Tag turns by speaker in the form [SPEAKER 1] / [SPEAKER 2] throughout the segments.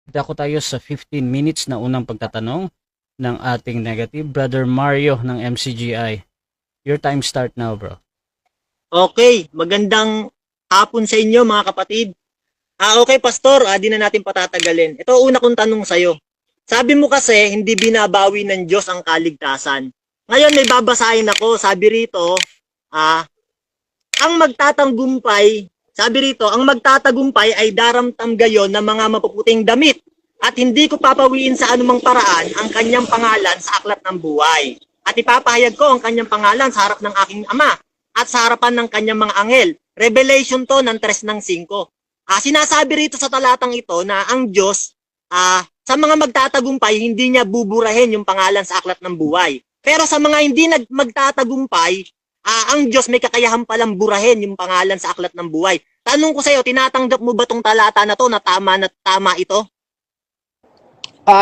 [SPEAKER 1] Dako tayo sa 15 minutes na unang pagtatanong ng ating negative. Brother Mario ng MCGI. Your time start now, bro.
[SPEAKER 2] Okay, magandang hapon sa inyo mga kapatid. Okay, Pastor, di na natin patatagalin. Ito una kong tanong sa'yo. Sabi mo kasi, hindi binabawi ng Diyos ang kaligtasan. Ngayon, may babasahin ako. Sabi rito, ang magtatagumpay, sabi rito, ang magtatagumpay ay daramtam gayon ng mga mapuputing damit at hindi ko papawiin sa anumang paraan ang kanyang pangalan sa aklat ng buhay. At ipapahayag ko ang kanyang pangalan sa harap ng aking ama at sa harapan ng kanyang mga anghel. Revelation to ng 3:5. Sinasabi rito sa talatang ito na ang Diyos, sa mga magtatagumpay, hindi niya buburahin yung pangalan sa aklat ng buhay. Pero sa mga hindi magtatagumpay, ang Diyos may kakayahan palang burahin yung pangalan sa aklat ng buhay. Tanong ko sa iyo, tinatanggap mo ba tong talata na to na tama ito?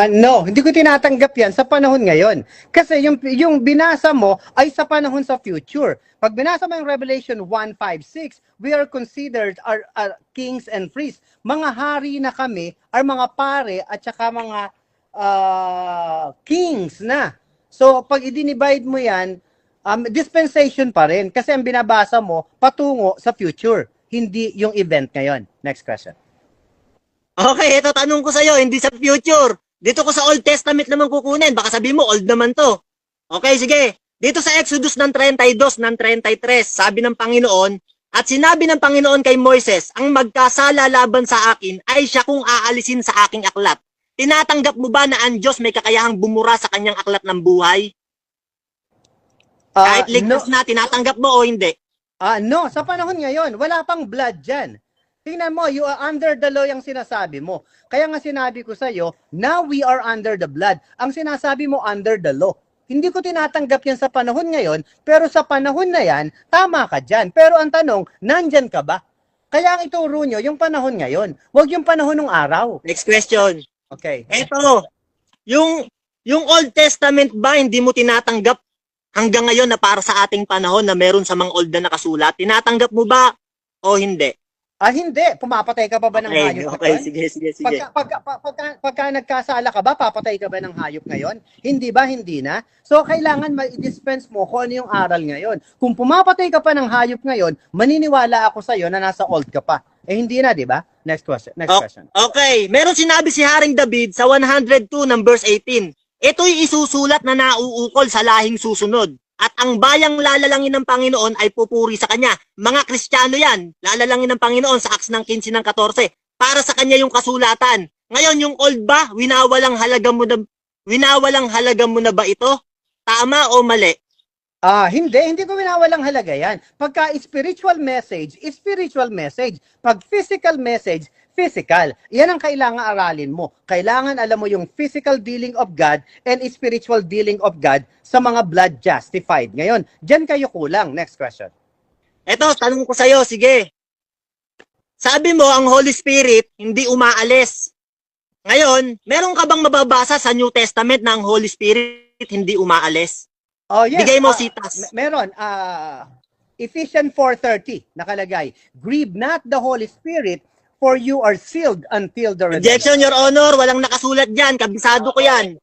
[SPEAKER 3] No, hindi ko tinatanggap yan sa panahon ngayon. Kasi yung binasa mo ay sa panahon sa future. Pag binasa mo yung Revelation 1:5-6, we are considered our kings and priests. Mga hari na kami, are mga pare at saka mga kings na. So, pag i-divide mo yan, dispensation pa rin. Kasi ang binabasa mo, patungo sa future. Hindi yung event ngayon. Next question.
[SPEAKER 2] Okay, ito tanong ko sa iyo, hindi sa future. Dito ko sa Old Testament naman kukunin. Baka sabihin mo, old naman to. Okay, sige. Dito sa Exodus ng 32 ng 33, sabi ng Panginoon, at sinabi ng Panginoon kay Moises, ang magkasala laban sa akin ay siya kung aalisin sa aking aklat. Tinatanggap mo ba na ang Diyos may kakayahang bumura sa kanyang aklat ng buhay? Kahit ligtas na, tinatanggap mo o hindi?
[SPEAKER 3] No, sa panahon ngayon, wala pang blood dyan. Tingnan mo, you are under the law yung sinasabi mo. Kaya nga sinabi ko sa iyo, now we are under the blood. Ang sinasabi mo, under the law. Hindi ko tinatanggap yan sa panahon ngayon, pero sa panahon na yan, tama ka dyan. Pero ang tanong, nandyan ka ba? Kaya ang ituro nyo, yung panahon ngayon. Huwag yung panahon ng araw.
[SPEAKER 2] Next question.
[SPEAKER 3] Okay.
[SPEAKER 2] Ito, yung Old Testament ba hindi mo tinatanggap hanggang ngayon na para sa ating panahon na meron sa mga old na nakasulat? Tinatanggap mo ba o hindi?
[SPEAKER 3] Hindi. Pumapatay ka pa ba ng hayop?
[SPEAKER 2] Okay, sige.
[SPEAKER 3] Pagka nagkasala ka ba, papatay ka ba ng hayop ngayon? Hindi ba? Hindi na. So, kailangan ma-dispense mo kung ano yung aral ngayon. Kung pumapatay ka pa ng hayop ngayon, maniniwala ako sa'yo na nasa old ka pa. Hindi na, di ba? Next question.
[SPEAKER 2] Okay. Meron sinabi si Haring David sa 102 ng verse 18. Ito'y isusulat na nauukol sa lahing susunod. At ang bayang lalalangin ng Panginoon ay pupuri sa Kanya. Mga Kristiyano yan, lalalangin ng Panginoon sa Acts ng 15 ng 14. Para sa Kanya yung kasulatan. Ngayon, yung old ba, winawalang halaga mo na ba ito? Tama o mali?
[SPEAKER 3] Hindi ko winawalang halaga yan. Pagka spiritual message. Pag physical message, physical. Yan ang kailangan aralin mo. Kailangan alam mo yung physical dealing of God and spiritual dealing of God sa mga blood justified. Ngayon, dyan kayo kulang. Next question.
[SPEAKER 2] Eto, tanong ko sa'yo, sige. Sabi mo, ang Holy Spirit hindi umaalis. Ngayon, meron ka bang mababasa sa New Testament na ang Holy Spirit hindi umaalis?
[SPEAKER 3] Yes.
[SPEAKER 2] Bigay mo sitas.
[SPEAKER 3] Meron. Ephesians 4:30 nakalagay. Grieve not the Holy Spirit, for you are sealed until the redemption.
[SPEAKER 2] Objection, Your Honor. Walang nakasulat dyan. Kabisado ko yan.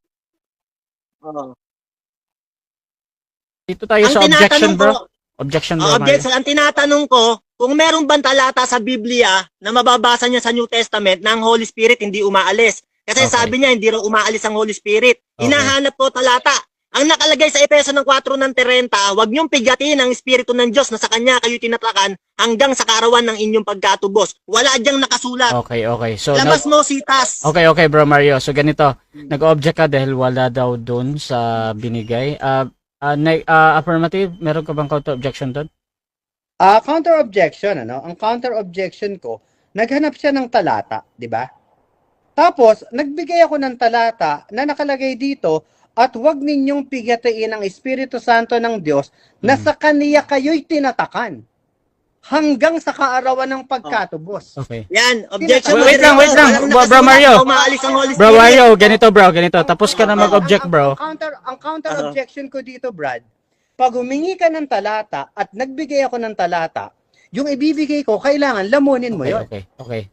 [SPEAKER 1] Dito tayo sa objection, bro. Objection, bro.
[SPEAKER 2] Objection. Ang tinatanong ko, kung meron bang talata sa Biblia na mababasa niya sa New Testament na ang Holy Spirit hindi umaalis. Kasi sabi niya, hindi raw umaalis ang Holy Spirit. Hinahanap ko talata. Ang nakalagay sa Efeso ng 4 ng 30, huwag niyong pigatin ang Espiritu ng Diyos na sa Kanya kayo tinatakan hanggang sa kaarawan ng inyong pagkatubos. Wala diyang nakasulat.
[SPEAKER 1] Okay. So,
[SPEAKER 2] labas mo, sitas.
[SPEAKER 1] Okay, bro Mario. So, ganito. Nag-object ka dahil wala daw dun sa binigay. Affirmative, meron ka bang counter-objection dun?
[SPEAKER 3] Counter-objection, ano? Ang counter-objection ko, naghanap siya ng talata, di ba? Tapos, nagbigay ako ng talata na nakalagay dito, at huwag ninyong pigatiin ang Espiritu Santo ng Diyos na sa Kaniya kayo'y tinatakan hanggang sa kaarawan ng pagkatubos.
[SPEAKER 1] Okay.
[SPEAKER 2] Yan, objection.
[SPEAKER 1] Wait lang. Bro Mario. Bro Mario, ganito. Tapos ka na mag-object, bro.
[SPEAKER 3] Ang counter-objection ko dito, Brad, pag humingi ka ng talata at nagbigay ako ng talata, yung ibibigay ko, kailangan lamunin mo yun.
[SPEAKER 1] Okay.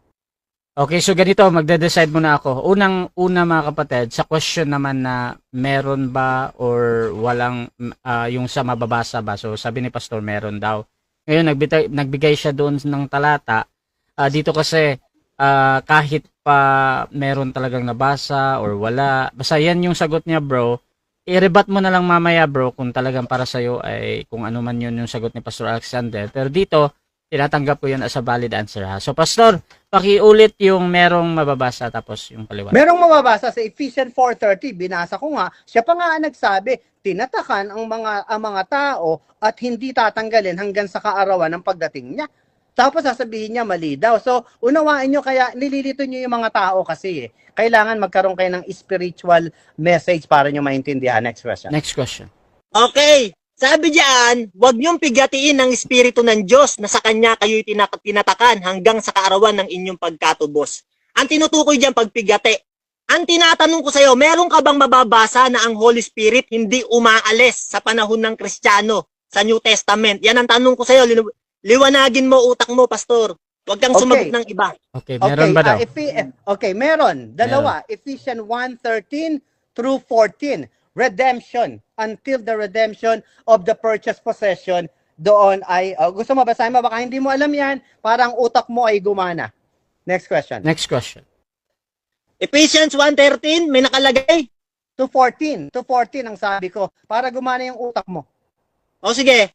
[SPEAKER 1] Okay, so ganito, magde-decide muna ako. Unang-una mga kapatid, sa question naman na meron ba or walang yung sa mababasa ba. So sabi ni Pastor meron daw. Ngayon nagbigay siya doon ng talata. Dito kasi kahit pa meron talagang nabasa or wala, basta yan yung sagot niya, bro. I-rebat mo na lang mamaya, bro, kung talagang para sa'yo ay kung ano man yun yung sagot ni Pastor Alexander. Pero dito, tinatanggap ko yun as a valid answer, ha. So Pastor, pakiulit yung merong mababasa tapos yung paliwanag.
[SPEAKER 3] Merong mababasa sa Ephesians 4:30, binasa ko nga, siya pa nga ang nagsabi, tinatakan ang mga tao at hindi tatanggalin hanggang sa kaarawan ng pagdating niya. Tapos sasabihin niya mali daw. So, unawain nyo, kaya nililito nyo yung mga tao kasi kailangan magkaroon kayo ng spiritual message para nyo maintindihan. Next question.
[SPEAKER 1] Next question.
[SPEAKER 2] Okay. Sabi diyan, huwag niyong pigatiin ng Espiritu ng Diyos na sa Kanya kayo'y tinatakan hanggang sa kaarawan ng inyong pagkatubos. Ang tinutukoy diyan pagpigati. Ang tinatanong ko sa iyo, meron ka bang mababasa na ang Holy Spirit hindi umaalis sa panahon ng Kristiyano sa New Testament? Yan ang tanong ko sa iyo. Liwanagin mo utak mo, Pastor. Huwag kang sumagot ng iba.
[SPEAKER 1] Okay, meron ba daw?
[SPEAKER 3] Okay, meron. Dalawa. Ephesians 1:13 through 14. Redemption. Until the redemption of the purchased possession. Doon ay, gusto mo basahin mo? Baka hindi mo alam yan. Parang utak mo ay gumana. Next question.
[SPEAKER 1] Next question.
[SPEAKER 2] Ephesians 1:13, may nakalagay.
[SPEAKER 3] To 14 ang sabi ko. Para gumana yung utak mo.
[SPEAKER 2] O sige.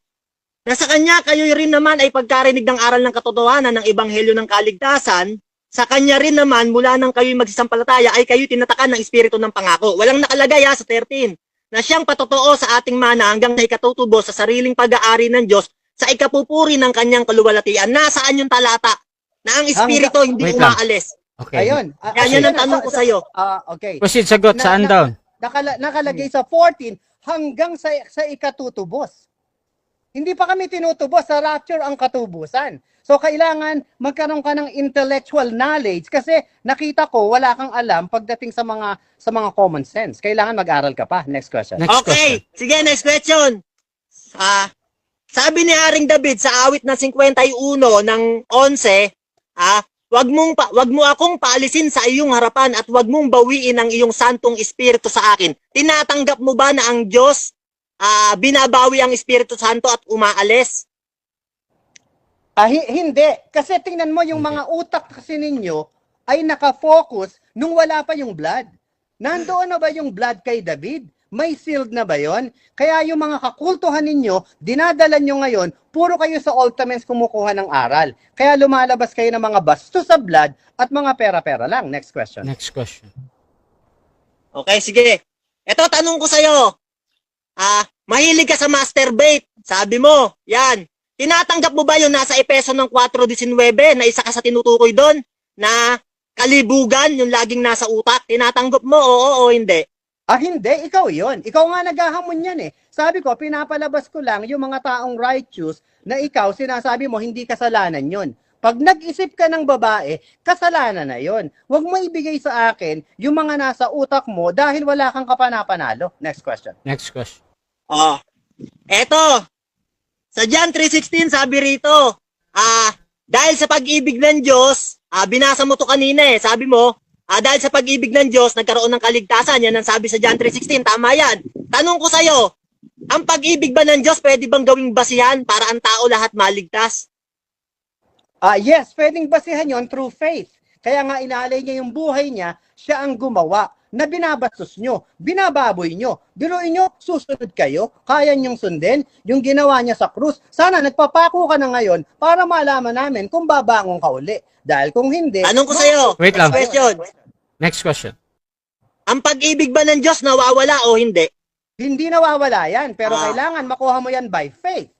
[SPEAKER 2] Nasa Kanya kayo rin naman ay pagkarinig ng aral ng katotohanan ng Ebanghelyo ng Kaligtasan. Sa Kanya rin naman, mula nang kayo'y magsisampalataya, ay kayo'y tinatakan ng Espiritu ng pangako. Walang nakalagay sa 13, na siyang patotoo sa ating mana hanggang sa ikatutubos sa sariling pag-aari ng Diyos sa ikapupuri ng Kanyang kaluwalhatian. Nasaan yung talata? Na ang Espiritu hindi
[SPEAKER 1] Wait lang.
[SPEAKER 2] umaalis.
[SPEAKER 1] Okay.
[SPEAKER 3] Ayun.
[SPEAKER 2] Yan ang tanong ko sa'yo.
[SPEAKER 3] Okay.
[SPEAKER 1] Proceed, sagot. Saan daw?
[SPEAKER 3] Nakalagay sa 14 hanggang sa ikatutubos. Hindi pa kami tinutubos, sa rapture ang katubusan. So kailangan magkaroon ka ng intellectual knowledge kasi nakita ko wala kang alam pagdating sa mga common sense. Kailangan mag-aral ka pa. Next question.
[SPEAKER 1] Next
[SPEAKER 2] Okay, sige, next question. Sabi ni Haring David sa awit na 51 ng 11, wag mo akong paalisin sa iyong harapan at wag mong bawiin ang iyong santong espiritu sa akin. Tinatanggap mo ba na ang Diyos binabawi ang Espiritu Santo at umaalis?
[SPEAKER 3] Hindi. Kasi tingnan mo yung mga utak kasi ninyo ay nakafocus nung wala pa yung blood. Nandoon na ba yung blood kay David? May sealed na ba yon? Kaya yung mga kakultuhan ninyo, dinadala nyo ngayon, puro kayo sa Old Testament kumukuha ng aral. Kaya lumalabas kayo ng mga basto sa blood at mga pera-pera lang. Next question.
[SPEAKER 1] Next question.
[SPEAKER 2] Okay, sige. Ito, tanong ko sa'yo. Mahilig ka sa masturbate. Sabi mo, yan. Tinatanggap mo ba yung nasa Efeso ng 4:19 na isa ka sa tinutukoy doon? Na kalibugan, yung laging nasa utak? Tinatanggap mo, oo o hindi?
[SPEAKER 3] Hindi. Ikaw yon. Ikaw nga naghahamon yan eh. Sabi ko, pinapalabas ko lang yung mga taong righteous na ikaw, sinasabi mo, hindi kasalanan yon. Pag nag-isip ka ng babae, kasalanan na yon. Huwag mo ibigay sa akin yung mga nasa utak mo dahil wala kang kapanapanalo. Next question.
[SPEAKER 1] Next question.
[SPEAKER 2] Eto. Sa John 3:16 sabi rito, dahil sa pag-ibig ng Diyos, binasa mo to kanina sabi mo, dahil sa pag-ibig ng Diyos, nagkaroon ng kaligtasan. Yan ang sabi sa John 3:16, tama yan. Tanong ko sa'yo, ang pag-ibig ba ng Diyos pwede bang gawing basihan para ang tao lahat maligtas?
[SPEAKER 3] Yes, pwedeng basihan yon through faith. Kaya nga inaalay niya yung buhay niya, siya ang gumawa na binabastos nyo, binababoy nyo. Biruin nyo, susunod kayo, kaya nyong sundin yung ginawa niya sa krus. Sana nagpapako ka na ngayon para malaman namin kung babangon ka uli. Dahil kung hindi...
[SPEAKER 2] Tanong ko sa'yo,
[SPEAKER 1] Wait lang.
[SPEAKER 2] question.
[SPEAKER 1] Next question.
[SPEAKER 2] Ang pag-ibig ba ng Diyos nawawala o hindi?
[SPEAKER 3] Hindi nawawala yan, pero kailangan makuha mo yan by faith.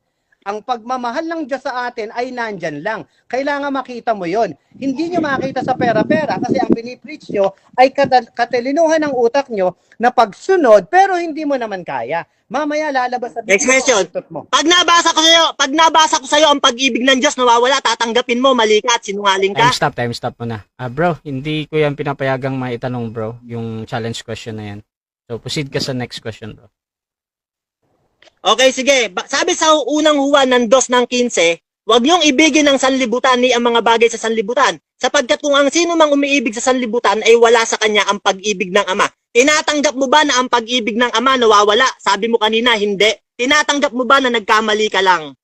[SPEAKER 3] Ang pagmamahal ng Diyos sa atin ay nandyan lang. Kailangan makita mo yon. Hindi nyo makita sa pera-pera kasi ang pinipreach nyo ay katalinuhan ng utak nyo na pagsunod pero hindi mo naman kaya. Mamaya lalabas sa
[SPEAKER 2] Next question.
[SPEAKER 3] mo.
[SPEAKER 2] Pag nabasa ko sa'yo ang pag-ibig ng Diyos nawawala, tatanggapin mo, mali ka at sinungaling ka?
[SPEAKER 1] Time stop mo na. Bro, hindi ko yan pinapayagang maitanong, bro, yung challenge question na yan. So, proceed ka sa next question, bro.
[SPEAKER 2] Okay, sige. Sabi sa unang Juan ng 2:15, Huwag niyong ibigin ng sanlibutan ni ang mga bagay sa sanlibutan. Sapagkat kung ang sino mang umiibig sa sanlibutan ay wala sa kanya ang pag-ibig ng Ama. Tinatanggap mo ba na ang pag-ibig ng Ama nawawala? Sabi mo kanina, hindi. Tinatanggap mo ba na nagkamali ka lang?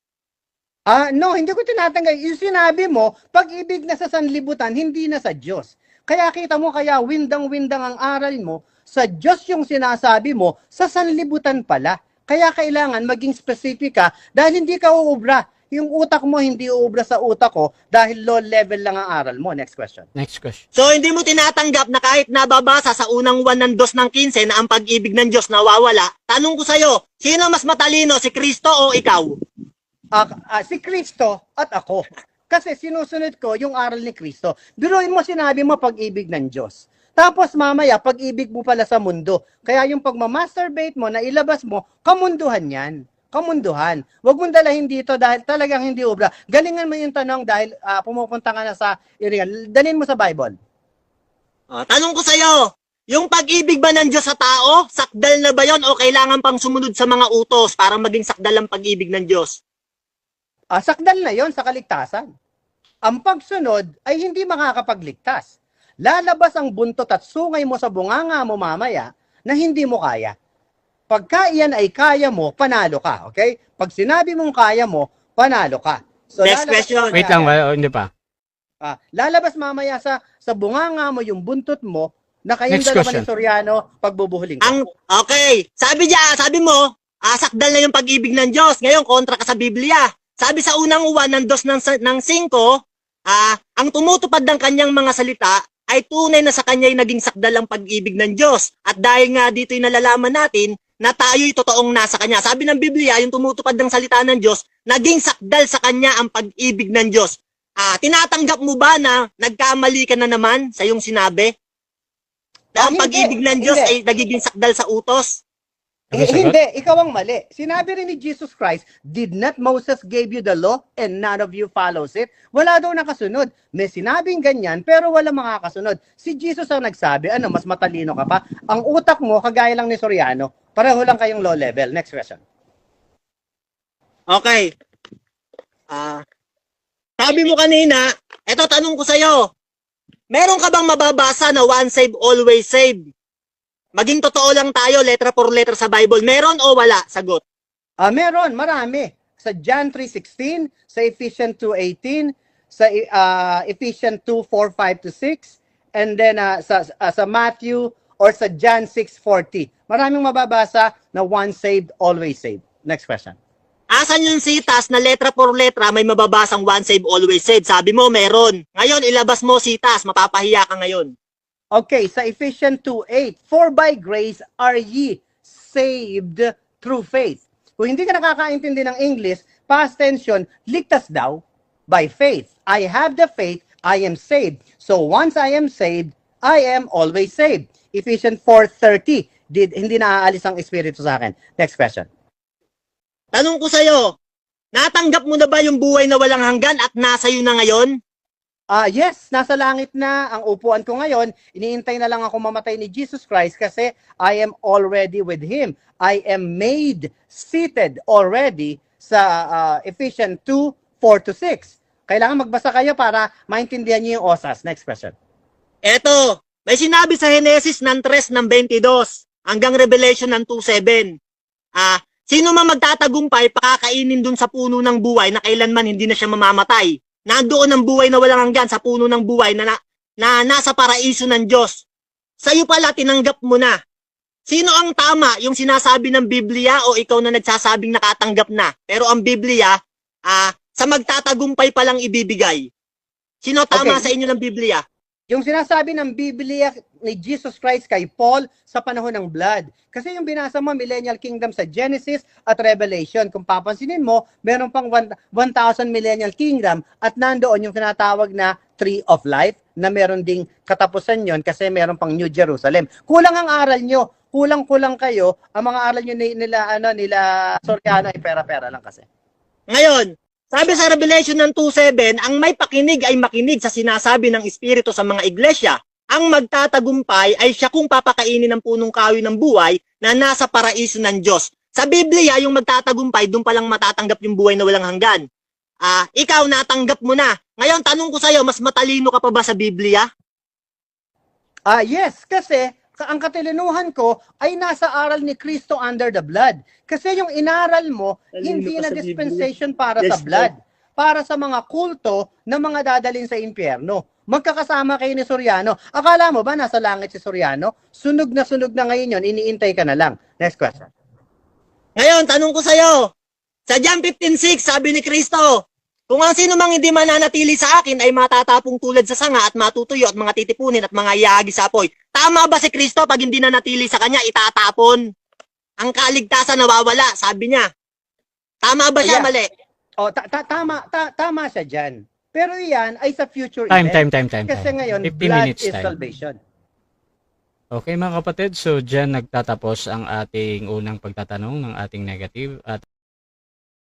[SPEAKER 3] No, hindi ko tinatanggap. Yung sinabi mo, pag-ibig na sa sanlibutan, hindi na sa Diyos. Kaya kita mo, kaya windang-windang ang aral mo, sa Diyos yung sinasabi mo, sa sanlibutan pala. Kaya kailangan maging specific ka dahil hindi ka uubra. Yung utak mo hindi uubra sa utak ko dahil low level lang ang aral mo. Next question.
[SPEAKER 1] Next question.
[SPEAKER 2] So hindi mo tinatanggap na kahit nababasa sa unang 1 ng 2 ng 15 na ang pag-ibig ng Diyos nawawala. Tanong ko sa'yo, sino mas matalino, si Kristo o ikaw?
[SPEAKER 3] Si Kristo at ako. Kasi sinusunod ko yung aral ni Kristo. Biruin mo, sinabi mo pag-ibig ng Diyos. Tapos mamaya, pag-ibig mo pala sa mundo. Kaya yung pagmamasturbate mo, na ilabas mo, kamunduhan yan. Kamunduhan. Huwag mong dalahin dito dahil talagang hindi obra. Galingan mo yung tanong dahil pumupunta ka na sa area. Dalhin mo sa Bible.
[SPEAKER 2] Tanong ko sa'yo, yung pag-ibig ba ng Diyos sa tao, sakdal na ba yon o kailangan pang sumunod sa mga utos para maging sakdal ang pag-ibig ng Diyos?
[SPEAKER 3] Sakdal na yon sa kaligtasan. Ang pagsunod ay hindi makakapagligtas. Lalabas ang buntot at sungay mo sa bunganga mo mamaya na hindi mo kaya. Pagka iyan ay kaya mo, panalo ka. Okay? Pag sinabi mong kaya mo, panalo ka. So,
[SPEAKER 2] Next question.
[SPEAKER 1] Wait lang, hindi pa.
[SPEAKER 3] Lalabas mamaya sa bunganga mo yung buntot mo na kayong
[SPEAKER 1] Next
[SPEAKER 3] dalawa
[SPEAKER 1] question.
[SPEAKER 3] ni Soriano pagbubuhuling ka.
[SPEAKER 2] Okay, sabi mo, sakdal na yung pag-ibig ng Diyos. Ngayon, kontra ka sa Biblia. Sabi sa unang 1 ng 2 ng 5, ang tumutupad ng kanyang mga salita ay tunay na sa kanya'y naging sakdal ang pag-ibig ng Diyos. At dahil nga dito'y nalalaman natin na tayo'y totoong nasa kanya. Sabi ng Biblia, yung tumutupad ng salita ng Diyos, naging sakdal sa kanya ang pag-ibig ng Diyos. Tinatanggap mo ba na nagkamali ka na naman sa iyong sinabi? Na ang
[SPEAKER 3] Hindi,
[SPEAKER 2] pag-ibig ng Diyos
[SPEAKER 3] hindi.
[SPEAKER 2] ay nagiging sakdal sa utos?
[SPEAKER 3] Hindi, ikaw ang mali. Sinabi rin ni Jesus Christ, did not Moses gave you the law and none of you follows it? Wala daw nakasunod. May sinabing ganyan, pero wala makakasunod. Si Jesus ang nagsabi, mas matalino ka pa? Ang utak mo, kagaya lang ni Soriano, pareho lang kayong low level. Next question.
[SPEAKER 2] Okay. Sabi mo kanina, eto tanong ko sa'yo, meron ka bang mababasa na once saved, always saved? Maging totoo lang tayo, letra por letra sa Bible. Meron o wala? Sagot.
[SPEAKER 3] Meron, marami. Sa John 3:16, sa Ephesians 2:18, sa Ephesians 2:4-5-6, and then sa Matthew or sa John 6:40. Maraming mababasa na once saved, always saved. Next question.
[SPEAKER 2] Asan yung sitas na letra por letra may mababasang once saved, always saved? Sabi mo, meron. Ngayon, ilabas mo sitas. Mapapahiya ka ngayon.
[SPEAKER 3] Okay, sa Ephesians 2:8, for by grace are ye saved through faith. Kung hindi ka nakakaintindi ng English, past tense yun, ligtas daw by faith. I have the faith, I am saved. So once I am saved, I am always saved. Ephesians 4:30, hindi naaalis ang Espiritu sa akin. Next question.
[SPEAKER 2] Tanong ko sa'yo, natanggap mo na ba yung buhay na walang hanggan at nasa iyo na ngayon?
[SPEAKER 3] Yes, nasa langit na ang upuan ko ngayon. Iniintay na lang ako mamatay ni Jesus Christ kasi I am already with Him. I am made seated already sa Ephesians 2:4-6. Kailangan magbasa kayo para maintindihan niyo yung osas. Next question.
[SPEAKER 2] Eto, may sinabi sa Genesis ng 3 ng 22 hanggang Revelation ng 2:7. Sino man magtatagumpay, pakakainin dun sa puno ng buhay na kailanman hindi na siya mamamatay. Nandoon ang buhay na walang hanggan sa puno ng buhay na nasa paraiso ng Diyos. Sa'yo pala, tinanggap mo na. Sino ang tama, yung sinasabi ng Biblia o ikaw na nagsasabing nakatanggap na? Pero ang Biblia, sa magtatagumpay palang ibibigay. Sino tama
[SPEAKER 3] Okay.
[SPEAKER 2] sa inyo ng Biblia?
[SPEAKER 3] Yung sinasabi ng Biblia ni Jesus Christ kay Paul sa panahon ng blood. Kasi yung binasa mo, Millennial Kingdom sa Genesis at Revelation. Kung papansinin mo, meron pang 1,000 Millennial Kingdom at nandoon yung tinatawag na Tree of Life na meron ding katapusan yon kasi meron pang New Jerusalem. Kulang ang aral nyo. Kulang-kulang kayo. Ang mga aral nyo nila Soriano ay pera-pera lang kasi.
[SPEAKER 2] Ngayon, sabi sa Revelation ng 2:7, ang may pakinig ay makinig sa sinasabi ng Espiritu sa mga iglesia. Ang magtatagumpay ay siya kung papakainin ng punong kahoy ng buhay na nasa paraiso ng Diyos. Sa Biblia, yung magtatagumpay, doon palang matatanggap yung buhay na walang hanggan. ikaw natanggap mo na. Ngayon, tanong ko sa'yo, mas matalino ka pa ba sa Biblia?
[SPEAKER 3] Yes, kasi ang katilinuhan ko ay nasa aral ni Kristo under the blood. Kasi yung inaral mo,
[SPEAKER 2] Talino
[SPEAKER 3] hindi
[SPEAKER 2] pa
[SPEAKER 3] na
[SPEAKER 2] sa
[SPEAKER 3] dispensation para
[SPEAKER 2] Yes,
[SPEAKER 3] sa blood. Para sa mga kulto na mga dadalhin sa impyerno. Magkakasama kayo ni Soriano. Akala mo ba nasa langit si Soriano? Sunog na ngayon yun, iniintay ka na lang. Next question.
[SPEAKER 2] Ngayon, tanong ko sa'yo, sa John 15:6, sabi ni Kristo, kung ang sino mang hindi mananatili sa akin ay matatapong tulad sa sanga at matutuyo at mga titipunin at mga iahagi sa apoy. Tama ba si Kristo pag hindi nanatili sa kanya, itatapon? Ang kaligtasan nawawala, sabi niya. Tama ba siya,
[SPEAKER 3] Yeah.
[SPEAKER 2] mali?
[SPEAKER 3] Tama siya dyan. Pero yan ay sa future
[SPEAKER 1] Time.
[SPEAKER 3] event. Kasi ngayon,
[SPEAKER 1] 50
[SPEAKER 3] blood
[SPEAKER 1] minutes
[SPEAKER 3] is
[SPEAKER 1] time.
[SPEAKER 3] salvation.
[SPEAKER 1] Okay mga kapatid, so dyan nagtatapos ang ating unang pagtatanong ng ating negative at